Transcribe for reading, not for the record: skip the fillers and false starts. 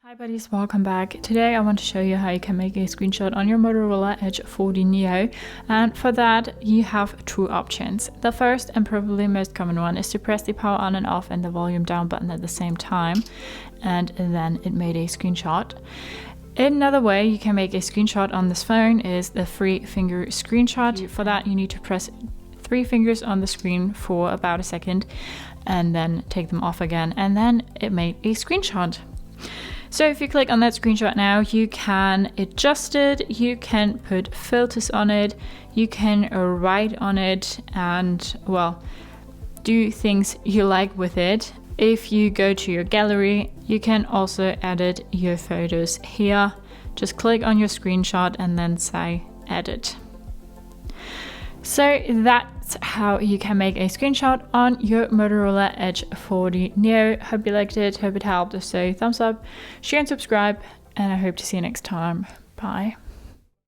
Hi buddies, welcome back. Today I want to show you how you can make a screenshot on your Motorola Edge 40 Neo, and for that you have two options. The first and probably most common one is to press the power on and off and the volume down button at the same time, and then it made a screenshot. Another way you can make a screenshot on this phone is the 3-finger screenshot. For that you need to press 3 fingers on the screen for about a second and then take them off again, and then it made a screenshot. So if you click on that screenshot now, you can adjust it, you can put filters on it, you can write on it, and well, do things you like with it. If you go to your gallery, you can also edit your photos here. Just click on your screenshot and then say edit. So that's how you can make a screenshot on your Motorola Edge 40 Neo. Hope you liked it, hope it helped. If so, thumbs up, share and subscribe, and I hope to see you next time. Bye.